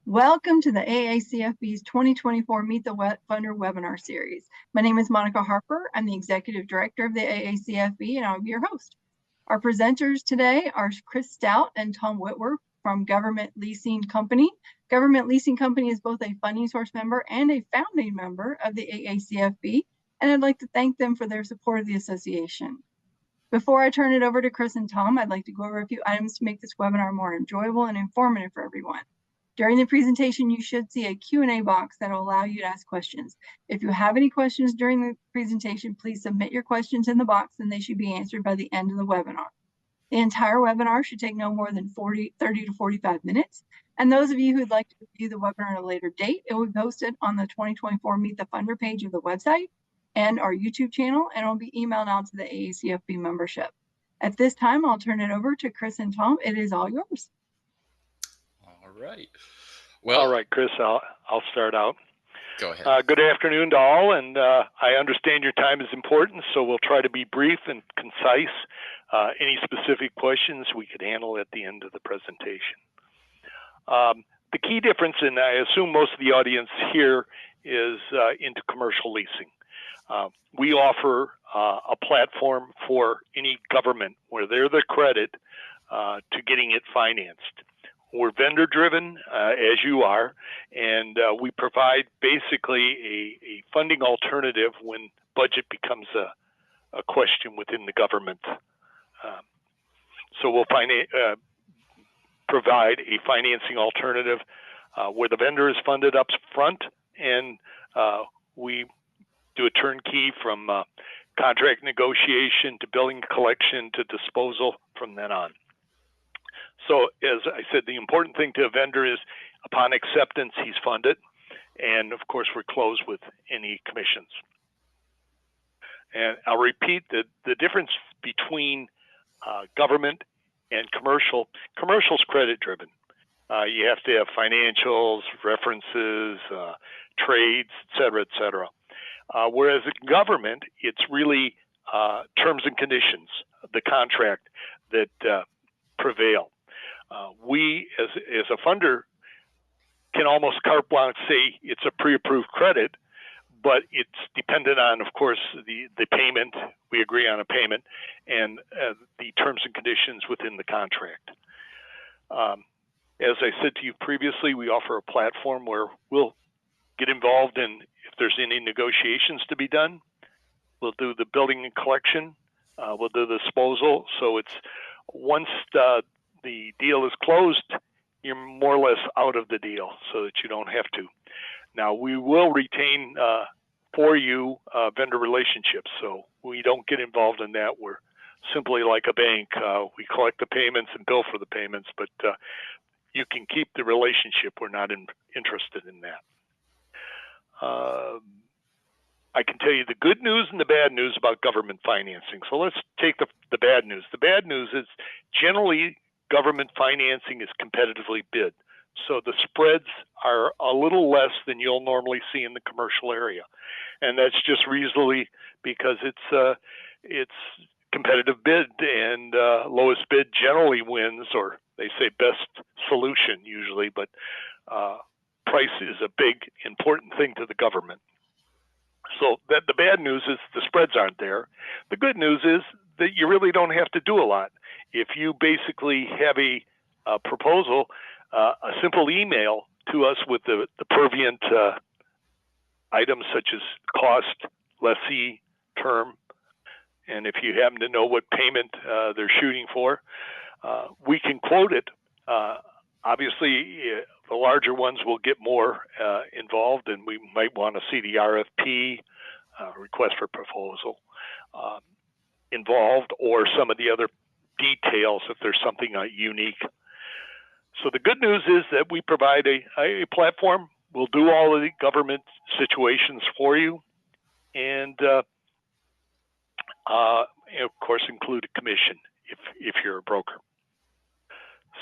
Welcome to the AACFB's 2024 Meet the Funder webinar series. My name is Monica Harper. I'm the Executive Director of the AACFB, and I'll be your host. Our presenters today are Chris Stout and Tom Whitworth from Government Leasing Company. Government Leasing Company is both a funding source member and a founding member of the AACFB, and I'd like to thank them for their support of the association. Before I turn it over to Chris and Tom, I'd like to go over a few items to make this webinar more enjoyable and informative for everyone. During the presentation, you should see a Q&A box that will allow you to ask questions. If you have any questions during the presentation, please submit your questions in the box and they should be answered by the end of the webinar. The entire webinar should take no more than 30 to 45 minutes. And those of you who'd like to view the webinar at a later date, it will be posted on the 2024 Meet the Funder page of the website and our YouTube channel, and it will be emailed out to the AACFB membership. At this time, I'll turn it over to Chris and Tom. It is all yours. All right. Well, all right, Chris, I'll start out. Go ahead. Good afternoon to all, and I understand your time is important, so we'll try to be brief and concise. Any specific questions we could handle at the end of the presentation. The key difference, and I assume most of the audience here is into commercial leasing. We offer a platform for any government where they're the credit to getting it financed. We're vendor driven, as you are, and we provide basically a funding alternative when budget becomes a question within the government. So we'll provide a financing alternative where the vendor is funded up front, and we do a turnkey from contract negotiation to billing collection to disposal from then on. So as I said, the important thing to a vendor is upon acceptance, he's funded. And of course, we're closed with any commissions. And I'll repeat that the difference between government and commercial. Commercial's credit driven. You have to have financials, references, trades, et cetera, whereas in government, it's really terms and conditions, the contract that prevail. We, as a funder, can almost carte blanche say it's a pre-approved credit, but it's dependent on, of course, the payment. We agree on a payment and the terms and conditions within the contract. As I said to you previously, we offer a platform where we'll get involved in if there's any negotiations to be done. We'll do the billing and collection. We'll do the disposal. So it's once the deal is closed, you're more or less out of the deal so that you don't have to. Now, we will retain for you vendor relationships, so we don't get involved in that. We're simply like a bank. We collect the payments and bill for the payments, but you can keep the relationship. We're not interested in that. I can tell you the good news and the bad news about government financing. So let's take the bad news. The bad news is generally government financing is competitively bid. So the spreads are a little less than you'll normally see in the commercial area. And that's just reasonably because it's competitive bid, and lowest bid generally wins, or they say best solution usually, but price is a big important thing to the government. So that the bad news is the spreads aren't there. The good news is that you really don't have to do a lot. If you basically have a proposal, a simple email to us with the pervient items such as cost, lessee, term, and if you happen to know what payment they're shooting for, we can quote it. Obviously, the larger ones will get more involved, and we might want to see the RFP, request for proposal, involved, or some of the other details if there's something unique. So the good news is that we provide a platform. We'll do all of the government situations for you, and of course include a commission if you're a broker.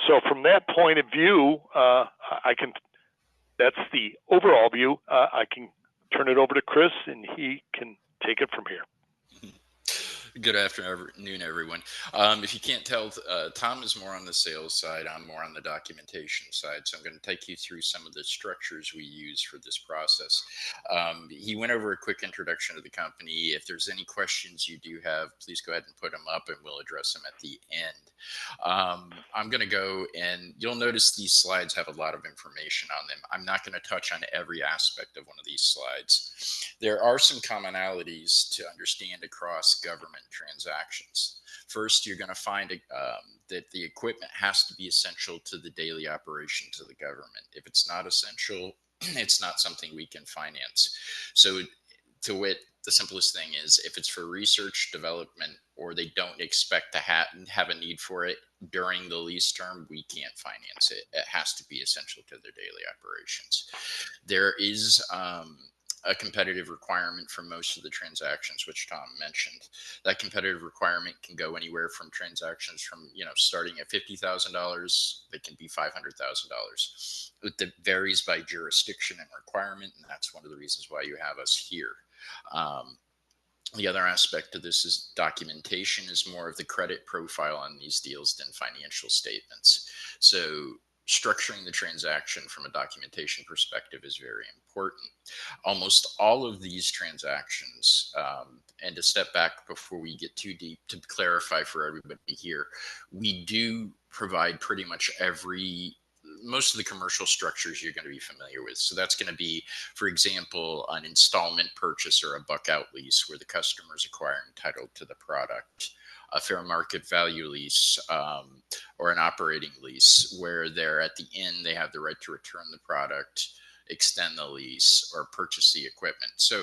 So from that point of view, that's the overall view. I can turn it over to Chris, and he can take it from here. Good afternoon, everyone. If you can't tell, Tom is more on the sales side. I'm more on the documentation side. So I'm going to take you through some of the structures we use for this process. He went over a quick introduction to the company. If there's any questions you do have, please go ahead and put them up and we'll address them at the end. I'm going to go and you'll notice these slides have a lot of information on them. I'm not going to touch on every aspect of one of these slides. There are some commonalities to understand across government transactions. First, you're going to find that the equipment has to be essential to the daily operations of the government. If it's not essential, it's not something we can finance. So, to wit, the simplest thing is if it's for research, development, or they don't expect to have a need for it during the lease term, we can't finance it. It has to be essential to their daily operations. There is a competitive requirement for most of the transactions, which Tom mentioned. That competitive requirement can go anywhere from transactions from, starting at $50,000, they can be $500,000. It varies by jurisdiction and requirement, and that's one of the reasons why you have us here. The other aspect of this is documentation is more of the credit profile on these deals than financial statements. So structuring the transaction from a documentation perspective is very important. Almost all of these transactions, and to step back before we get too deep, to clarify for everybody here, we do provide pretty much most of the commercial structures you're going to be familiar with. So that's going to be, for example, an installment purchase or a buck out lease where the customer is acquiring title to the product, a fair market value lease, or an operating lease where they're at the end, they have the right to return the product, extend the lease, or purchase the equipment. So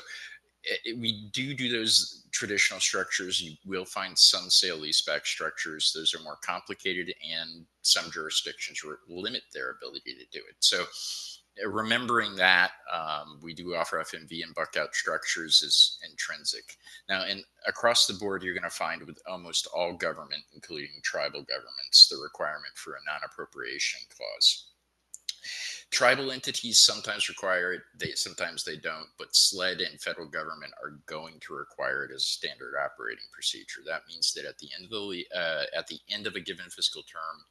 we do those traditional structures. You will find some sale leaseback structures. Those are more complicated, and some jurisdictions limit their ability to do it. So remembering that, we do offer FMV and buck-out structures is intrinsic. Now, across the board, you're going to find with almost all government, including tribal governments, the requirement for a non-appropriation clause. Tribal entities sometimes require it, sometimes they don't, but SLED and federal government are going to require it as a standard operating procedure. That means that at the end of a given fiscal term,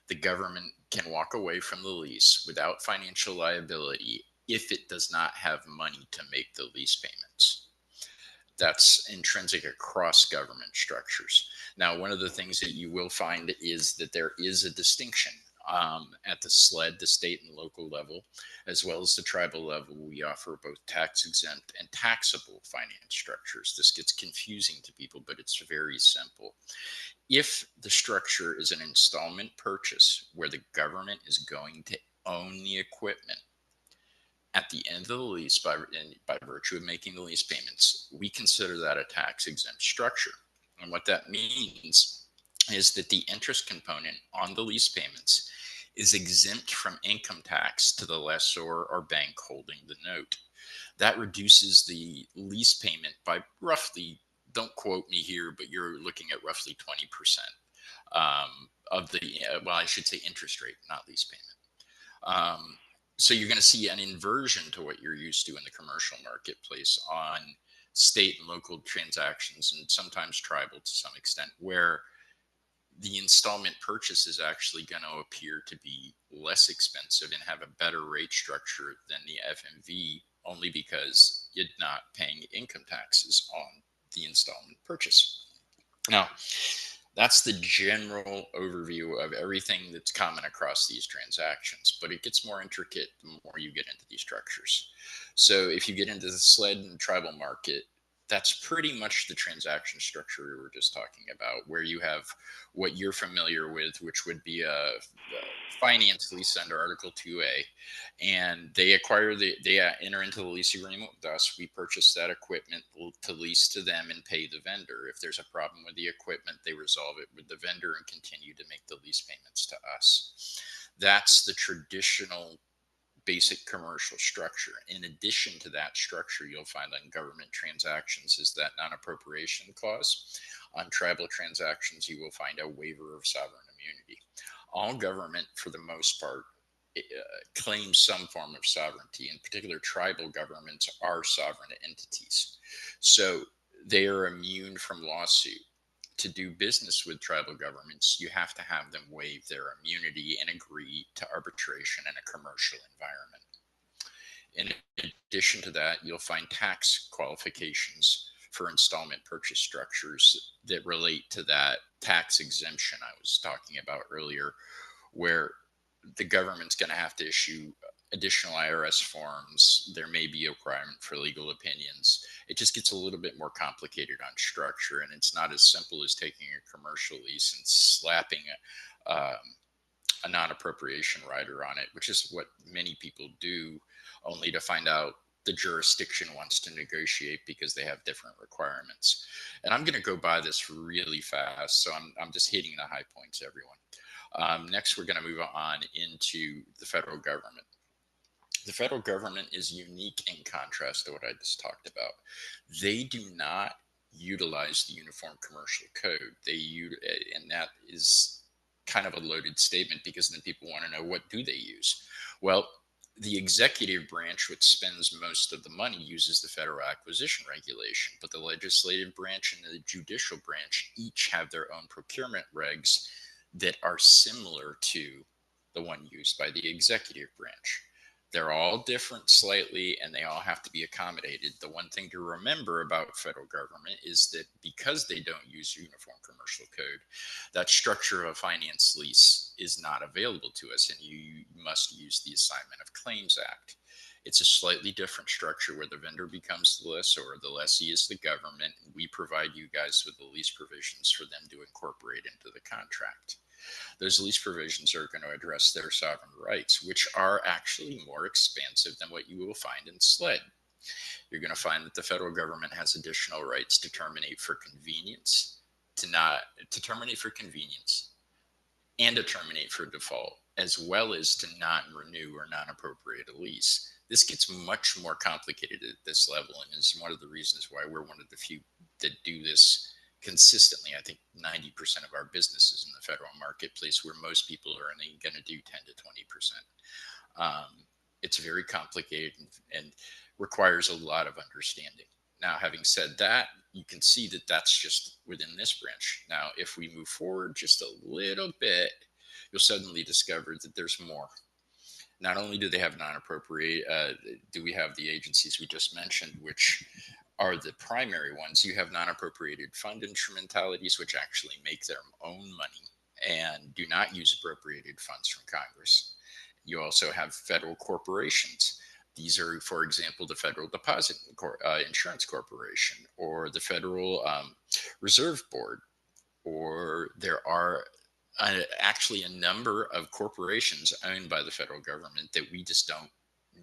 the government can walk away from the lease without financial liability if it does not have money to make the lease payments. That's intrinsic across government structures. Now, one of the things that you will find is that there is a distinction at the SLED, the state and local level, as well as the tribal level. We offer both tax exempt and taxable finance structures. This gets confusing to people, but it's very simple. If the structure is an installment purchase where the government is going to own the equipment at the end of the lease by virtue of making the lease payments, we consider that a tax exempt structure. And what that means is that the interest component on the lease payments is exempt from income tax to the lessor or bank holding the note. That reduces the lease payment by roughly, don't quote me here, but you're looking at roughly 20% of the, I should say interest rate, not lease payment. So you're going to see an inversion to what you're used to in the commercial marketplace on state and local transactions, and sometimes tribal to some extent, where the installment purchase is actually going to appear to be less expensive and have a better rate structure than the FMV, only because you're not paying income taxes on the installment purchase. Now, that's the general overview of everything that's common across these transactions, but it gets more intricate the more you get into these structures. So if you get into the SLED and tribal market, that's pretty much the transaction structure we were just talking about, where you have what you're familiar with, which would be a finance lease under Article 2A, and they enter into the lease agreement with us. We purchase that equipment to lease to them and pay the vendor. If there's a problem with the equipment, they resolve it with the vendor and continue to make the lease payments to us. That's the traditional basic commercial structure. In addition to that structure, you'll find on government transactions is that non-appropriation clause. On tribal transactions, you will find a waiver of sovereign immunity. All government, for the most part, claims some form of sovereignty. In particular, tribal governments are sovereign entities. So they are immune from lawsuit. To do business with tribal governments, you have to have them waive their immunity and agree to arbitration in a commercial environment. In addition to that, you'll find tax qualifications for installment purchase structures that relate to that tax exemption I was talking about earlier, where the government's going to have to issue additional IRS forms. There may be a requirement for legal opinions. It just gets a little bit more complicated on structure, and it's not as simple as taking a commercial lease and slapping a non-appropriation rider on it, which is what many people do, only to find out the jurisdiction wants to negotiate because they have different requirements. And I'm going to go by this really fast, so I'm just hitting the high points, everyone. Next, we're going to move on into the federal government. The federal government is unique in contrast to what I just talked about. They do not utilize the Uniform Commercial Code. And that is kind of a loaded statement, because then people want to know, what do they use? Well, the executive branch, which spends most of the money, uses the Federal Acquisition Regulation, but the legislative branch and the judicial branch each have their own procurement regs that are similar to the one used by the executive branch. They're all different slightly, and they all have to be accommodated. The one thing to remember about federal government is that because they don't use Uniform Commercial Code, that structure of a finance lease is not available to us, and you must use the Assignment of Claims Act. It's a slightly different structure where the vendor becomes the lessor, the lessee is the government, and we provide you guys with the lease provisions for them to incorporate into the contract. Those lease provisions are going to address their sovereign rights, which are actually more expansive than what you will find in SLED. You're going to find that the federal government has additional rights to terminate for convenience, to terminate for convenience, and to terminate for default, as well as to non-renew or non-appropriate a lease. This gets much more complicated at this level, and is one of the reasons why we're one of the few that do this consistently. I think 90% of our business is in the federal marketplace, where most people are only going to do 10 to 20%. It's very complicated and requires a lot of understanding. Now, having said that, you can see that that's just within this branch. Now, if we move forward just a little bit, you'll suddenly discover that there's more. Not only do they have non-appropriate, do we have the agencies we just mentioned, which are the primary ones. You have non-appropriated fund instrumentalities, which actually make their own money and do not use appropriated funds from Congress. You also have federal corporations. These are, for example, the Federal Deposit Insurance Corporation, or the Federal Reserve Board, or there are actually a number of corporations owned by the federal government that we just don't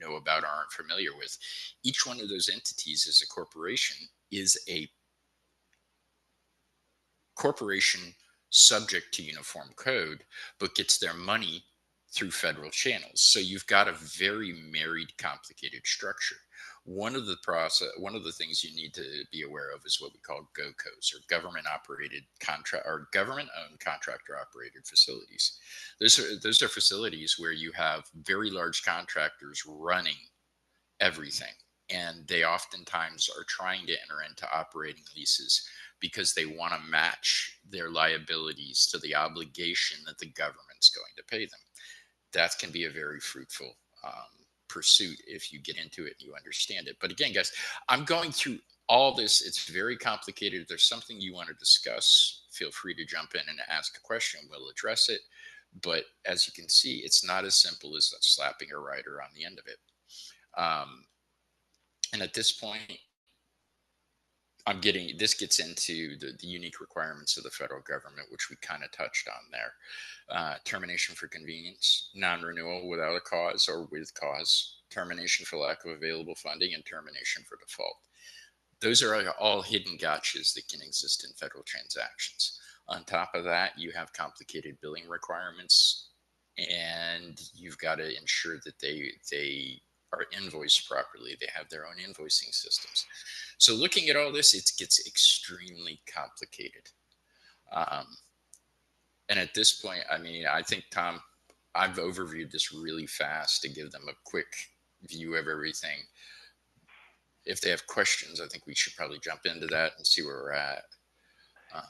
know about or aren't familiar with. Each one of those entities as a corporation is a corporation subject to uniform code, but gets their money through federal channels. So you've got a very married, complicated structure. One of the things you need to be aware of is what we call GOCOs, or government operated contract, or government owned contractor operated facilities. Those are facilities where you have very large contractors running everything, and they oftentimes are trying to enter into operating leases because they want to match their liabilities to the obligation that the government's going to pay them. That can be a very fruitful pursuit if you get into it and you understand it. But again, guys, I'm going through all this. It's very complicated. If there's something you want to discuss, feel free to jump in and ask a question. We'll address it. But as you can see, it's not as simple as slapping a rider on the end of it. And at this point, this gets into the unique requirements of the federal government, which we kind of touched on there. Termination for convenience, non-renewal without a cause or with cause, termination for lack of available funding, and termination for default. Those are all hidden gotchas that can exist in federal transactions. On top of that, you have complicated billing requirements, and you've got to ensure that they are invoiced properly. They have their own invoicing systems. So looking at all this, it gets extremely complicated. And at this point, I mean, I think, Tom, I've overviewed this really fast to give them a quick view of everything. if they have questions, I think we should probably jump into that and see where we're at.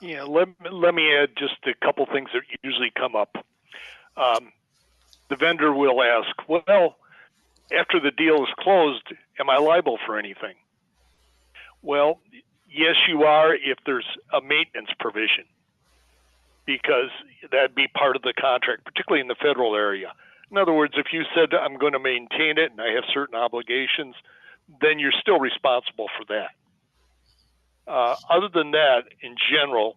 Yeah, let me add just a couple things that usually come up. The vendor will ask, well, after the deal is closed, am I liable for anything? Well, yes, you are if there's a maintenance provision, because that'd be part of the contract, particularly in the federal area. In other words, if you said, I'm going to maintain it and I have certain obligations, then you're still responsible for that. Other than that, in general,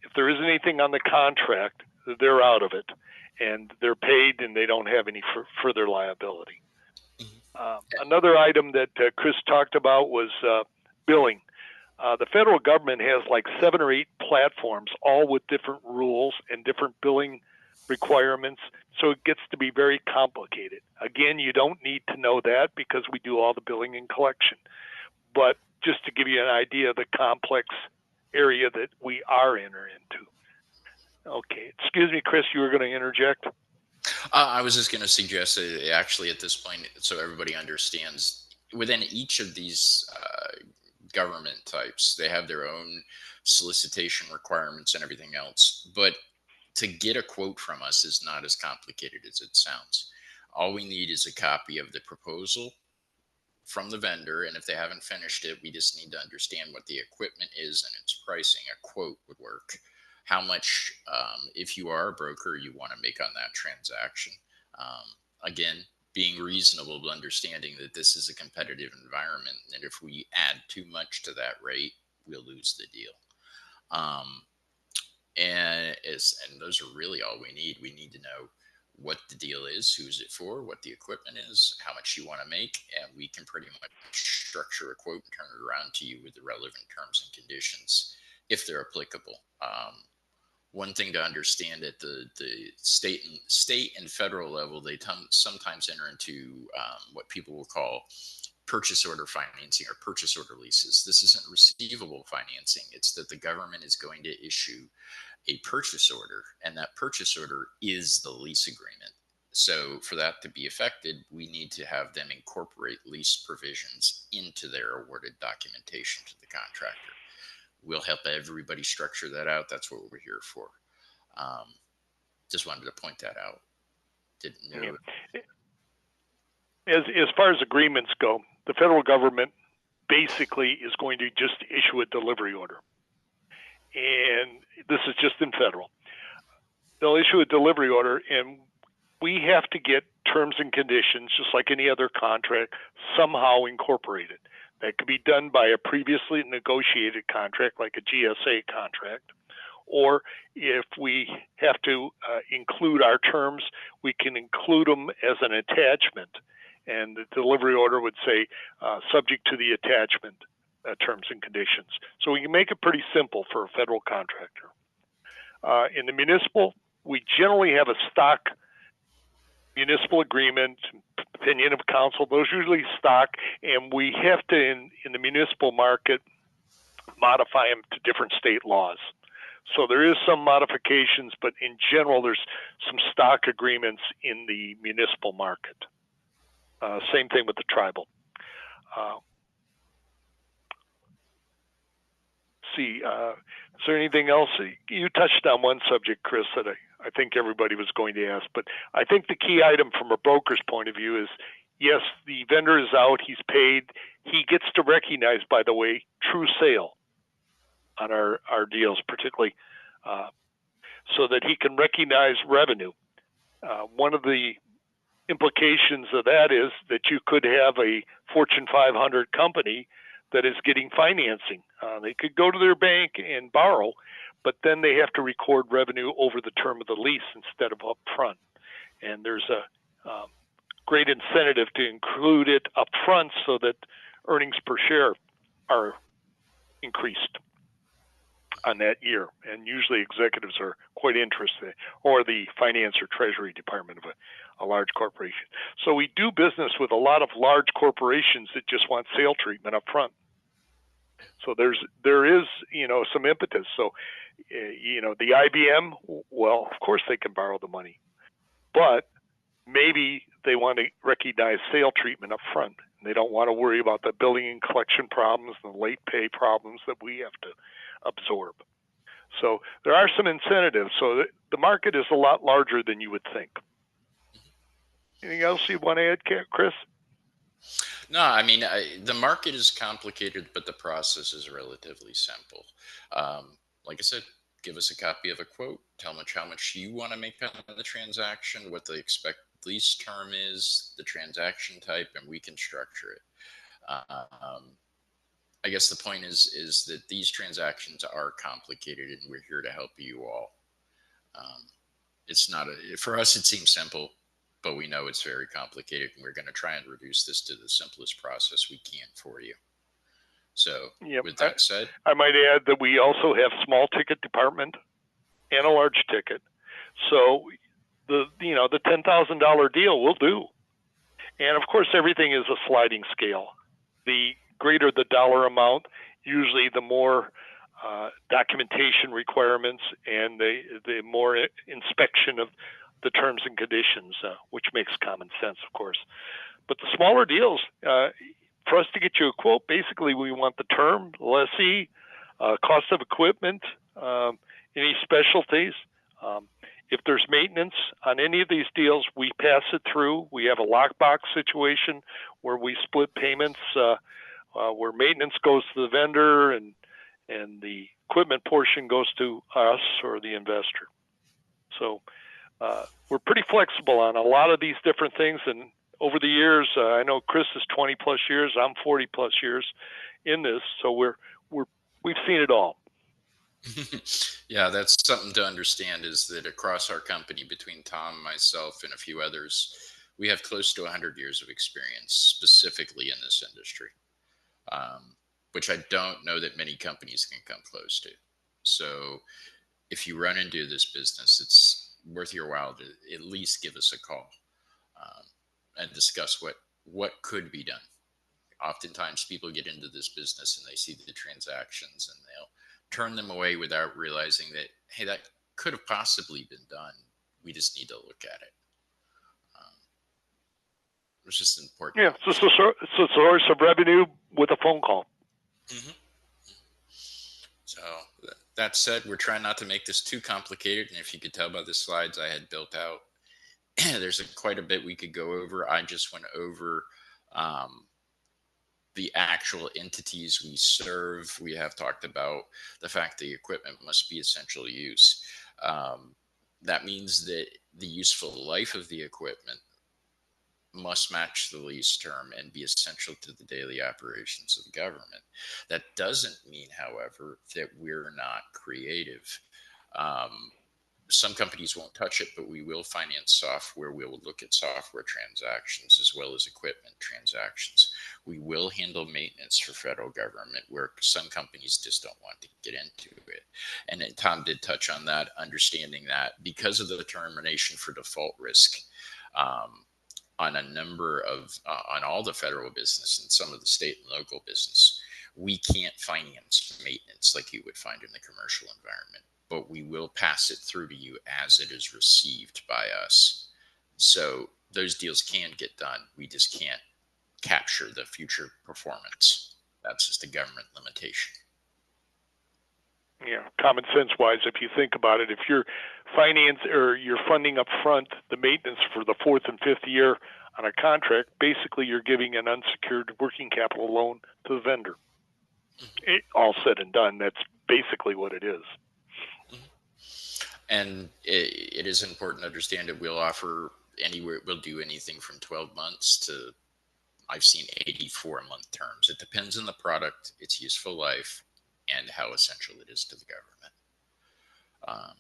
if there isn't anything on the contract, they're out of it, and they're paid and they don't have any further liability. Another item that Chris talked about was billing. The federal government has like 7 or 8 platforms, all with different rules and different billing requirements, so it gets to be very complicated. Again, you don't need to know that because we do all the billing and collection. But just to give you an idea of the complex area that we are entering into. Okay, excuse me, Chris, you were going to interject? I was just going to suggest that actually at this point, so everybody understands, within each of these government types, they have their own solicitation requirements and everything else. But to get a quote from us is not as complicated as it sounds. All we need is a copy of the proposal from the vendor, and if they haven't finished it, we just need to understand what the equipment is and its pricing. A quote would work. How much, if you are a broker, you want to make on that transaction. Again, being reasonable, understanding that this is a competitive environment, and if we add too much to that rate, we'll lose the deal. And those are really all we need. We need to know what the deal is, who's it for, what the equipment is, how much you want to make, and we can pretty much structure a quote and turn it around to you with the relevant terms and conditions if they're applicable. One thing to understand at the state and federal level, they sometimes enter into what people will call purchase order financing or purchase order leases. This isn't receivable financing. It's that the government is going to issue a purchase order, and that purchase order is the lease agreement. So for that to be effected, we need to have them incorporate lease provisions into their awarded documentation to the contractor. We'll help everybody structure that out. That's what we're here for. Just wanted to point that out. Didn't know. As far as agreements go, the federal government basically is going to just issue a delivery order. And this is just in federal. They'll issue a delivery order, and we have to get terms and conditions, just like any other contract, somehow incorporated. That could be done by a previously negotiated contract, like a GSA contract, or if we have to include our terms, we can include them as an attachment. And the delivery order would say, subject to the attachment terms and conditions. So we can make it pretty simple for a federal contractor. In the municipal, we generally have a stock municipal agreement, opinion of council. Those usually stock, and we have to, in the municipal market, modify them to different state laws. So there is some modifications, but in general, there's some stock agreements in the municipal market. Same thing with the tribal. Is there anything else? You touched on one subject, Chris, that I think everybody was going to ask, but I think the key item from a broker's point of view is, yes, the vendor is out, he's paid, he gets to recognize, by the way, true sale on our deals, particularly so that he can recognize revenue. One of the implications of that is that you could have a Fortune 500 company that is getting financing. They could go to their bank and borrow, but then they have to record revenue over the term of the lease instead of upfront. And there's a great incentive to include it upfront so that earnings per share are increased on that year. And usually executives are quite interested, or the finance or treasury department of a large corporation. So we do business with a lot of large corporations that just want sale treatment up front. So there is some impetus. So the IBM, well, of course they can borrow the money, but maybe they want to recognize sale treatment up front. They don't want to worry about the billing and collection problems and the late pay problems that we have to absorb. So there are some incentives. So the market is a lot larger than you would think. Anything else you want to add, Chris? No, I mean, the market is complicated, but the process is relatively simple. Like I said, give us a copy of a quote, tell us how much you want to make on the transaction, what the expected lease term is, the transaction type, and we can structure it. I guess the point is that these transactions are complicated, and we're here to help you all. It's not for us, it seems simple, but we know it's very complicated, and we're going to try and reduce this to the simplest process we can for you. So with that said, I might add that we also have small ticket department and a large ticket. So the $10,000 deal will do. And of course, everything is a sliding scale. The greater the dollar amount, usually the more documentation requirements and the more inspection of the terms and conditions, which makes common sense, of course. But the smaller deals, for us to get you a quote, basically we want the term, lessee, cost of equipment, any specialties. If there's maintenance on any of these deals, we pass it through. We have a lockbox situation where we split payments, where maintenance goes to the vendor and the equipment portion goes to us or the investor. So we're pretty flexible on a lot of these different things. And over the years, I know Chris is 20 plus years, I'm 40 plus years in this. So we've seen it all. Yeah, that's something to understand, is that across our company, between Tom, myself, and a few others, we have close to 100 years of experience specifically in this industry, which I don't know that many companies can come close to. So if you run into this business, it's worth your while to at least give us a call and discuss what could be done. Oftentimes people get into this business and they see the transactions and they'll turn them away without realizing that, hey, that could have possibly been done. We just need to look at it. It's just important. Yeah, it's a source of revenue with a phone call. Mm-hmm. So that said, we're trying not to make this too complicated. And if you could tell by the slides I had built out, there's quite a bit we could go over. I just went over the actual entities we serve. We have talked about the fact the equipment must be essential use. That means that the useful life of the equipment must match the lease term and be essential to the daily operations of the government. That doesn't mean, however, that we're not creative. Some companies won't touch it, but we will finance software. We will look at software transactions as well as equipment transactions. We will handle maintenance for federal government, where some companies just don't want to get into it. And Tom did touch on that, understanding that because of the termination for default risk on a number of, on all the federal business and some of the state and local business, we can't finance maintenance like you would find in the commercial environment, but we will pass it through to you as it is received by us. So those deals can get done. We just can't capture the future performance. That's just a government limitation. Yeah, common sense wise, if you think about it, if you're you're funding up front the maintenance for the fourth and fifth year on a contract, basically you're giving an unsecured working capital loan to the vendor. Mm-hmm. All said and done, that's basically what it is. And it is important to understand that we'll offer anywhere, we'll do anything from 12 months to, I've seen 84-month terms. It depends on the product, its useful life, and how essential it is to the government.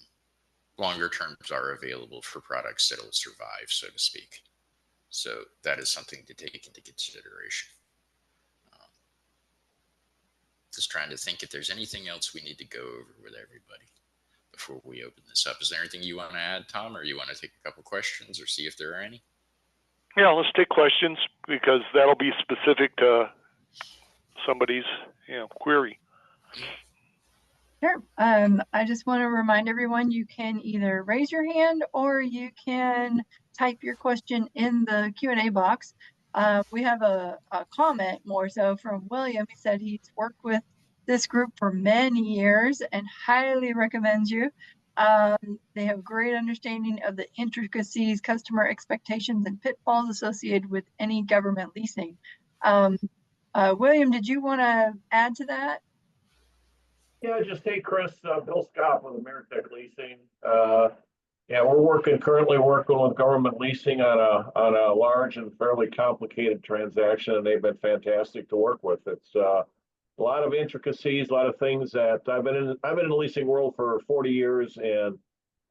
Longer terms are available for products that will survive, so to speak. So that is something to take into consideration. Just trying to think if there's anything else we need to go over with everybody before we open this up. Is there anything you want to add, Tom, or you want to take a couple questions or see if there are any? Yeah, let's take questions because that'll be specific to somebody's query. Sure. I just want to remind everyone you can either raise your hand or you can type your question in the Q&A box. We have a comment more so from William. He said he's worked with this group for many years and highly recommends you. They have great understanding of the intricacies, customer expectations, and pitfalls associated with any government leasing. William, did you want to add to that? Yeah, just hey, Chris, Bill Scott with Ameritech Leasing. Yeah, we're currently working with Government Leasing on a large and fairly complicated transaction, and they've been fantastic to work with. It's a lot of intricacies, a lot of things that I've been in the leasing world for 40 years, and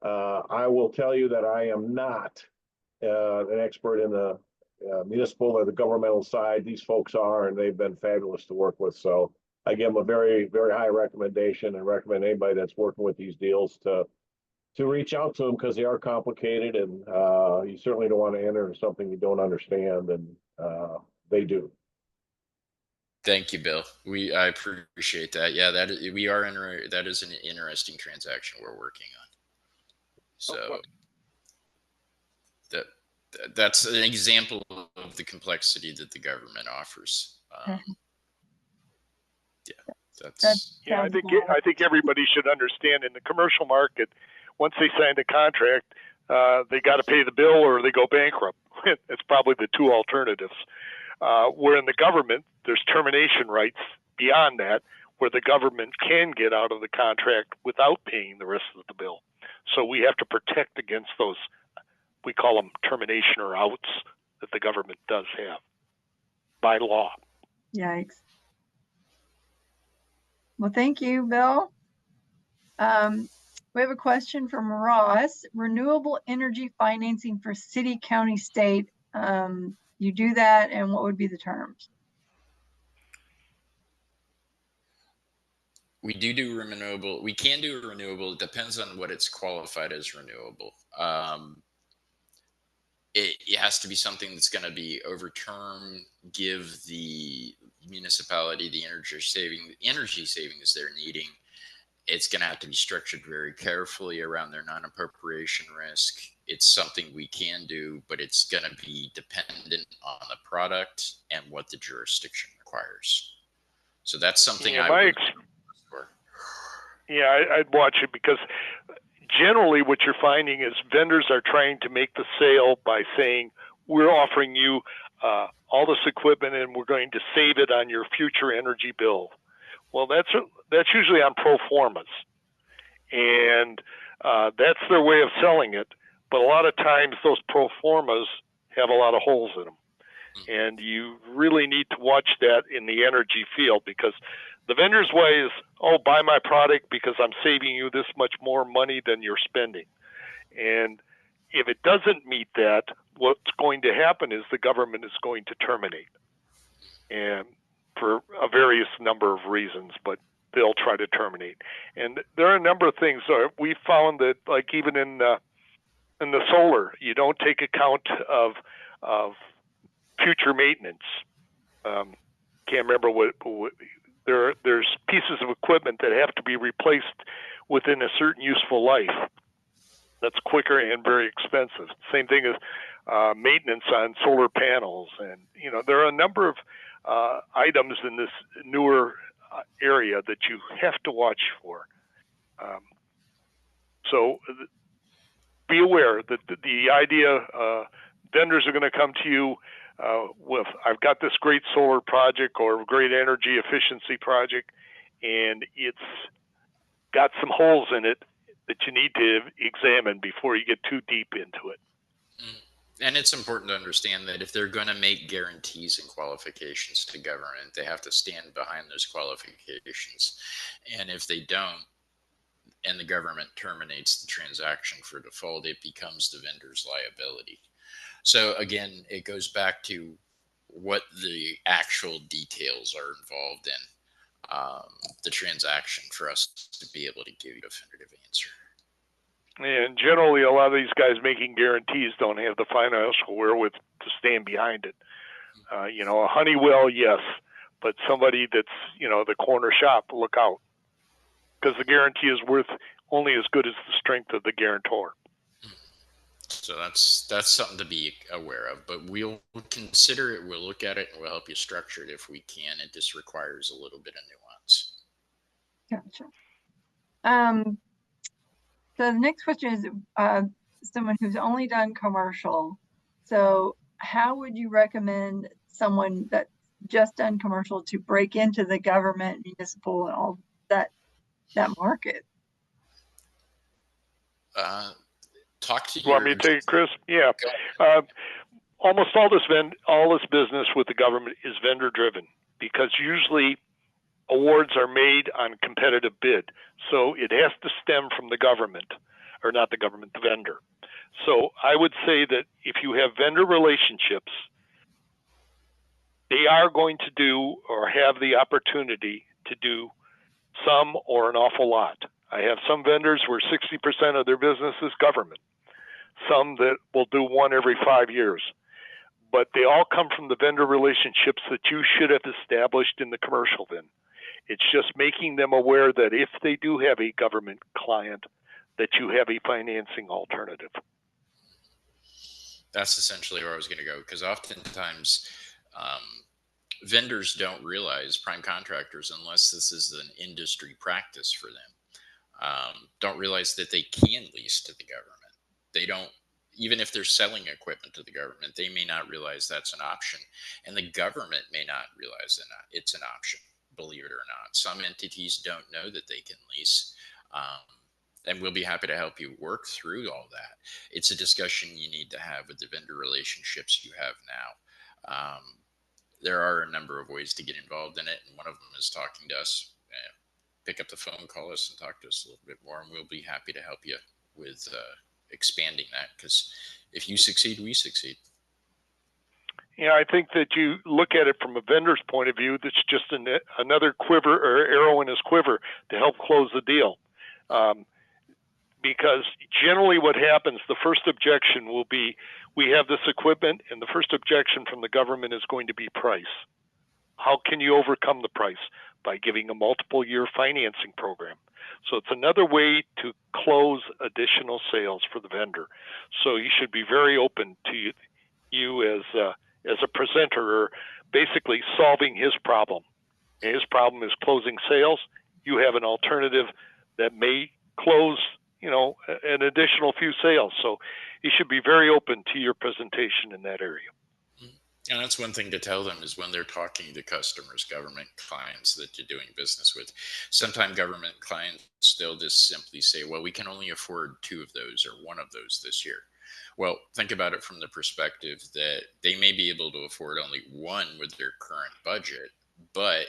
I will tell you that I am not an expert in the municipal or the governmental side. These folks are, and they've been fabulous to work with. So I give them a very, very high recommendation and recommend anybody that's working with these deals to reach out to them because they are complicated, and you certainly don't want to enter into something you don't understand, and they do. Thank you, Bill. I appreciate that. Yeah, that is an interesting transaction we're working on. So that's an example of the complexity that the government offers. Yeah, I think everybody should understand in the commercial market, once they sign the contract, they got to pay the bill or they go bankrupt. It's probably the two alternatives. Where in the government, there's termination rights beyond that, where the government can get out of the contract without paying the rest of the bill. So we have to protect against those, we call them termination or outs, that the government does have by law. Yikes. Well, thank you, Bill. We have a question from Ross. Renewable energy financing for city, county, state. You do that, and what would be the terms? We do renewable. We can do renewable. It depends on what it's qualified as renewable. It has to be something that's going to be over term, give the municipality the energy savings they're needing. It's going to have to be structured very carefully around their non-appropriation risk. It's something we can do, but it's going to be dependent on the product and what the jurisdiction requires. So that's something I'd watch it, because generally what you're finding is vendors are trying to make the sale by saying, we're offering you all this equipment and we're going to save it on your future energy bill. Well, that's usually on pro formas, and that's their way of selling it. But a lot of times those pro formas have a lot of holes in them, and you really need to watch that in the energy field, because the vendor's way is, oh, buy my product because I'm saving you this much more money than you're spending. And if it doesn't meet that, what's going to happen is the government is going to terminate, and for a various number of reasons, but they'll try to terminate. And there are a number of things. We found that, like, even in the solar, you don't take account of future maintenance. Can't remember what there's pieces of equipment that have to be replaced within a certain useful life. That's quicker and very expensive. Same thing as maintenance on solar panels, and there are a number of items in this newer area that you have to watch for. So be aware that the idea vendors are going to come to you with, I've got this great solar project or great energy efficiency project, and it's got some holes in it that you need to examine before you get too deep into it. And it's important to understand that if they're going to make guarantees and qualifications to government, they have to stand behind those qualifications. And if they don't, and the government terminates the transaction for default, it becomes the vendor's liability. So again, it goes back to what the actual details are involved in the transaction for us to be able to give you a definitive answer. And generally, a lot of these guys making guarantees don't have the financial wherewith to stand behind it. A Honeywell, yes, but somebody that's, the corner shop, look out. because the guarantee is worth only as good as the strength of the guarantor. So that's something to be aware of, but we'll consider it. We'll look at it and we'll help you structure it if we can. It just requires a little bit of nuance. Gotcha. So the next question is someone who's only done commercial. So how would you recommend someone that's just done commercial to break into the government, municipal, and all that market? Talk to You want me to take it, Chris? Yeah. Almost all this business with the government is vendor driven, because usually awards are made on competitive bid. So it has to stem from the government, or not the government, the vendor. So I would say that if you have vendor relationships, they are going to do or have the opportunity to do some or an awful lot. I have some vendors where 60% of their business is government, some that will do one every 5 years. But they all come from the vendor relationships that you should have established in the commercial VIN. It's just making them aware that if they do have a government client, that you have a financing alternative. That's essentially where I was going to go, because oftentimes vendors don't realize, prime contractors, unless this is an industry practice for them, don't realize that they can lease to the government. They don't, even if they're selling equipment to the government, they may not realize that's an option. And the government may not realize that it's an option, believe it or not. Some entities don't know that they can lease. And we'll be happy to help you work through all that. It's a discussion you need to have with the vendor relationships you have now. There are a number of ways to get involved in it, and one of them is talking to us. Pick up the phone, call us, and talk to us a little bit more, and we'll be happy to help you with expanding that, because if you succeed, we succeed. Yeah, I think that you look at it from a vendor's point of view, that's just another quiver or arrow in his quiver to help close the deal. Because generally what happens, the first objection will be, we have this equipment, and the first objection from the government is going to be price. How can you overcome the price? By giving a multiple year financing program. So it's another way to close additional sales for the vendor. So you should be very open to you as a presenter, or basically solving his problem. And his problem is closing sales. You have an alternative that may close, an additional few sales. So you should be very open to your presentation in that area. And that's one thing to tell them, is when they're talking to customers, government clients that you're doing business with. Sometimes government clients, they'll just simply say, well, we can only afford 2 of those or 1 of those this year. Well, think about it from the perspective that they may be able to afford only 1 with their current budget, but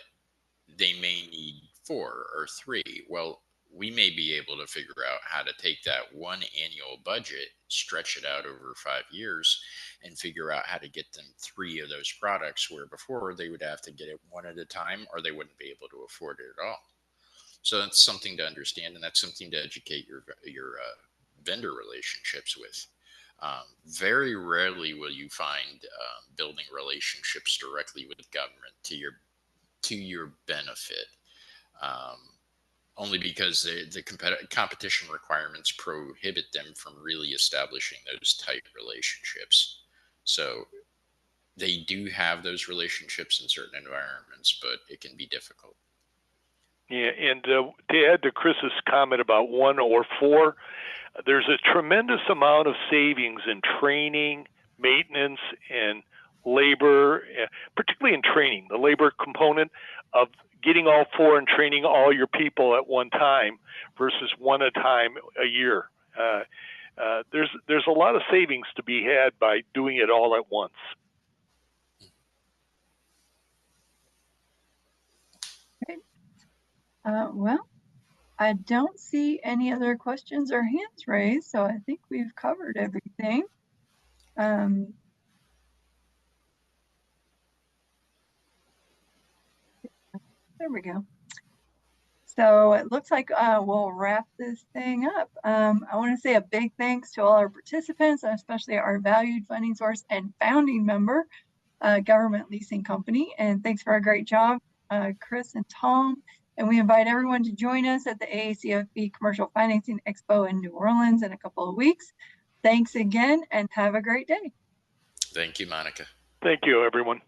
they may need 4 or 3. Well, we may be able to figure out how to take that 1 annual budget, stretch it out over 5 years, and figure out how to get them 3 of those products, where before they would have to get it 1 at a time, or they wouldn't be able to afford it at all. So that's something to understand, and that's something to educate your vendor relationships with. Very rarely will you find building relationships directly with government to your benefit. Only because the competition requirements prohibit them from really establishing those tight relationships. So they do have those relationships in certain environments, but it can be difficult. Yeah, and to add to Chris's comment about 1 or 4, there's a tremendous amount of savings in training, maintenance, and labor, particularly in training, the labor component of getting all 4 and training all your people at one time versus 1 at a time a year. There's a lot of savings to be had by doing it all at once. Great. Well, I don't see any other questions or hands raised, so I think we've covered everything. There we go. So it looks like we'll wrap this thing up. I want to say a big thanks to all our participants, and especially our valued funding source and founding member, Government Leasing Company. And thanks for a great job, Chris and Tom. And we invite everyone to join us at the AACFB Commercial Financing Expo in New Orleans in a couple of weeks. Thanks again and have a great day. Thank you, Monica. Thank you, everyone.